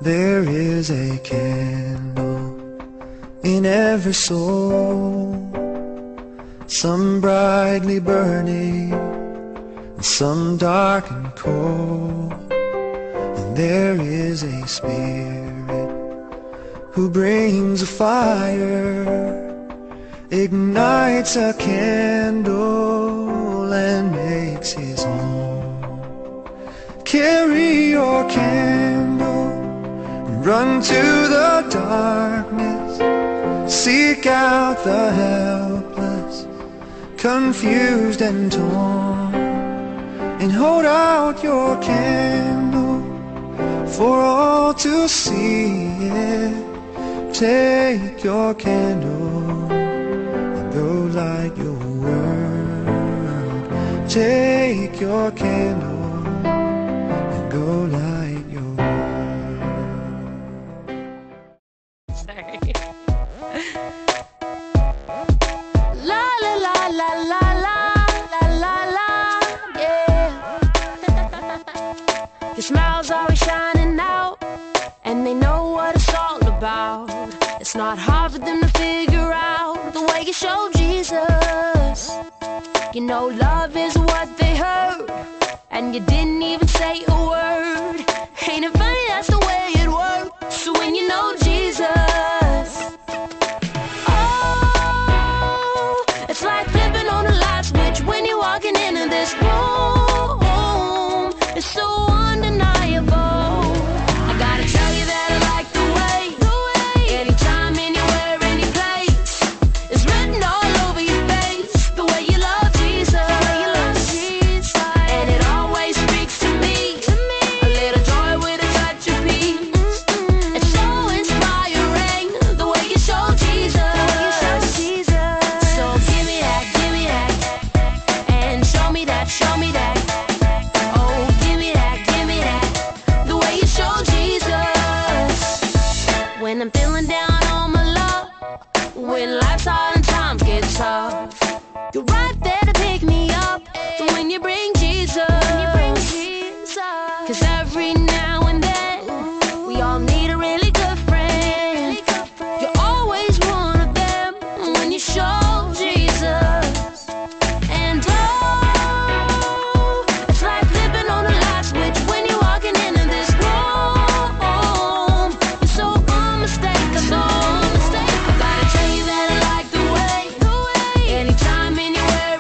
There is a candle in every soul, some brightly burning and some dark and cold. And there is a spirit who brings a fire, ignites a candle and makes his home. Carry your candle and run to the darkness, seek out the helpless, confused and torn, and hold out your candle for all to see it. Take your candle and go light your world. Take your candle and go light your world. Sorry. La la la la la la la la la, yeah. Your smile's always shining out, and they know what it's all about. It's not hard for them to figure out the way you show Jesus. You know love is what they heard, and you didn't even say a word. Ain't it funny, that's the way it works. So when you know Jesus, oh, it's like flipping on a light switch when you're walking into this room. It's so undeniable. I gotta tell you that I like the way anytime, anywhere, any place, it's written all over your face, the way you love Jesus, and it always speaks to me, a little joy with a touch of peace. It's so inspiring, the way you show Jesus. So give me that, and show me that, oh, give me that, the way you show Jesus. When I'm feeling down on my luck, when life's hard and times get tough, you're right there to pick me up. So when you bring Jesus, 'cause every now and then we all need a really good friend. You're always one of them when you show Jesus. And oh, it's like flipping on a light switch when you're walking into this room. You're so unmistakable. I gotta tell you that I like the way anytime, anywhere,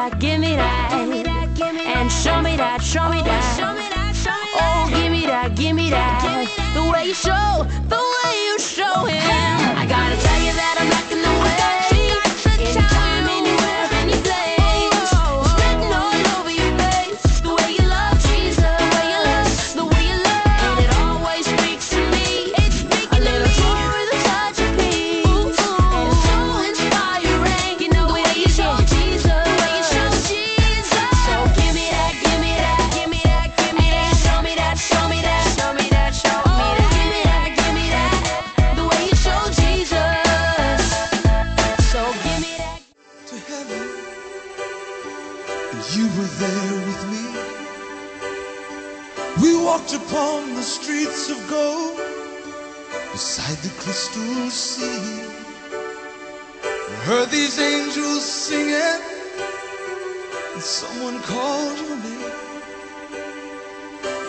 that, give me that, and show me that, show me that. Oh, give me that, the way you show him. I gotta tell you that I'm lacking the way. Anytime, anywhere, any place. It's written all over your face. The way you love Jesus, the way you love, and it always speaks to me. A little joy with a touch of peace, and it's so inspiring. You know the way you show Jesus, So give me that, give me that, give me that, give me that. Show me that, show me that, show me that, show me that. Give me that, give me that, the way you show Jesus. So give me that. To heaven, and you were there with me. We walked upon the streets of gold, beside the crystal sea. We heard these angels singing, and someone called your name.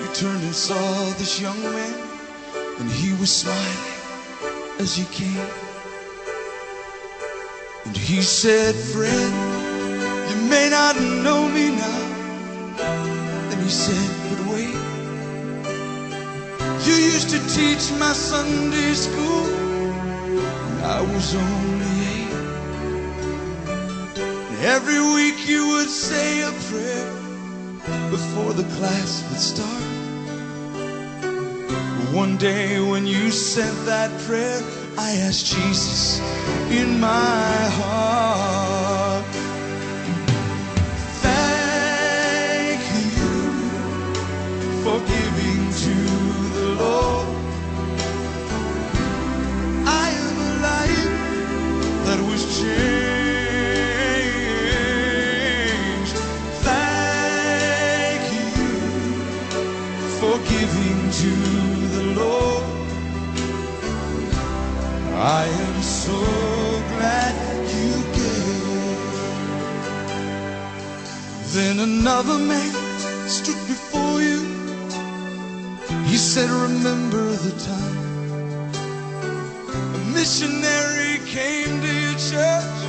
You turned and saw this young man, and he was smiling as he came. And he said, friend, you may not know me now. And he said, but wait, you used to teach my Sunday school when I was only 8. And every week you would say a prayer before the class would start. But one day when you said that prayer, I asked Jesus in my heart. Thank you for giving to the Lord. I am a life that was changed. Thank you for giving to the Lord. I am so glad you gave. Then another man stood before you. He said, remember the time a missionary came to your church.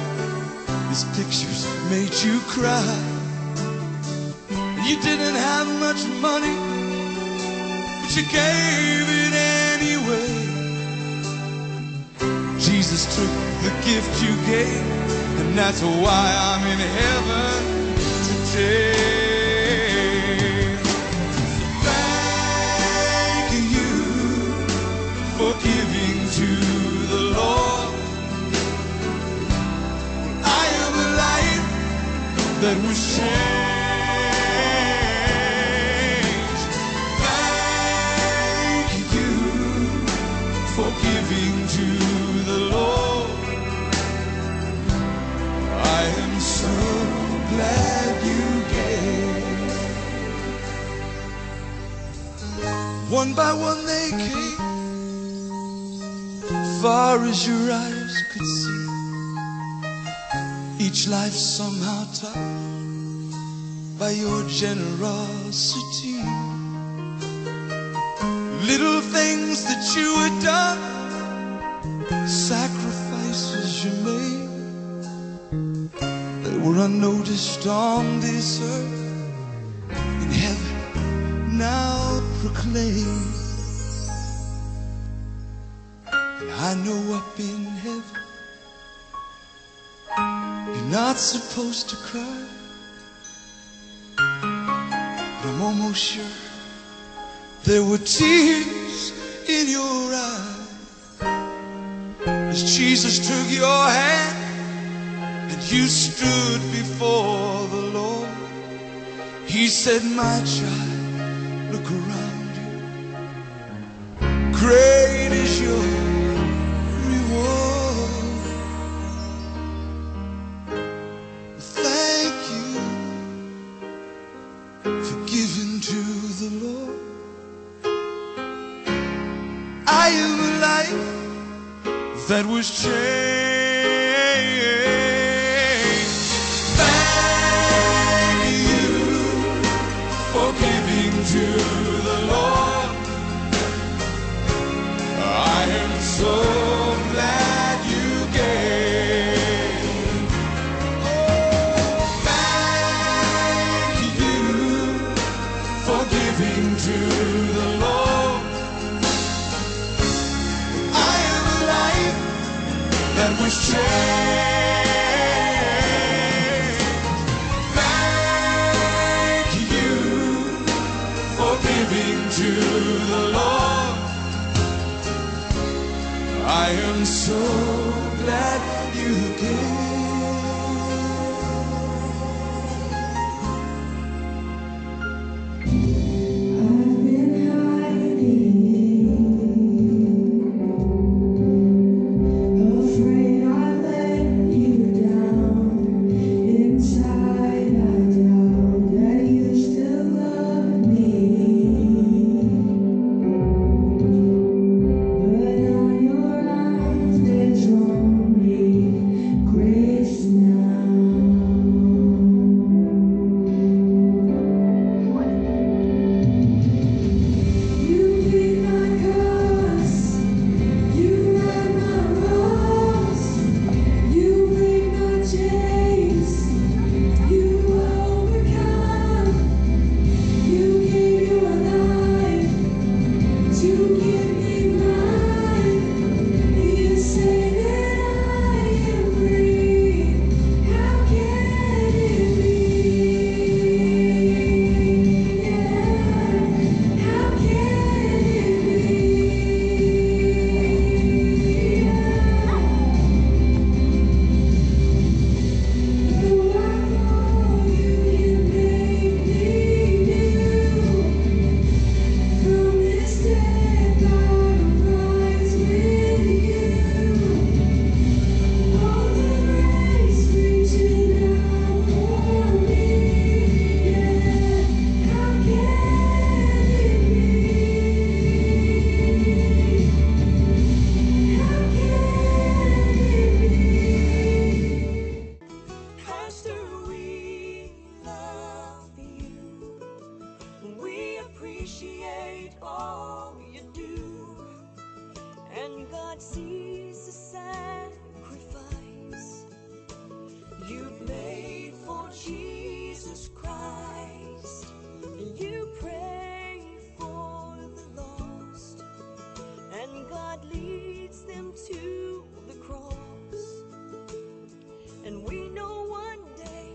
His pictures made you cry. You didn't have much money, but you gave it anyway. Jesus took the gift you gave, and that's why I'm in heaven today. Thank you for giving to the Lord. I am a life that was changed. Thank you for giving to the Lord. I am so glad you gave. One by one they came, far as your eyes could see. Each life somehow touched by your generosity. Little things that you had done, sacrifices you made, they were unnoticed on this earth. In heaven now proclaim. And I know up in heaven you're not supposed to cry, but I'm almost sure there were tears in your eyes as Jesus took your hand and you stood before the Lord. He said, my child, look around you. Great is your reward. Thank you for giving to the Lord. I am a life that was changed. Thank you for giving to the Lord. I am so glad you gave. Oh, thank the Lord. I am a life that was changed. Thank you for giving to the Lord. I am so glad you came. And God sees the sacrifice you've made for Jesus Christ. You pray for the lost, and God leads them to the cross. And we know one day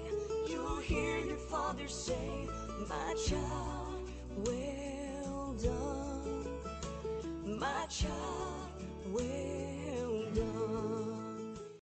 you'll hear your Father say, "My child, well done, my child."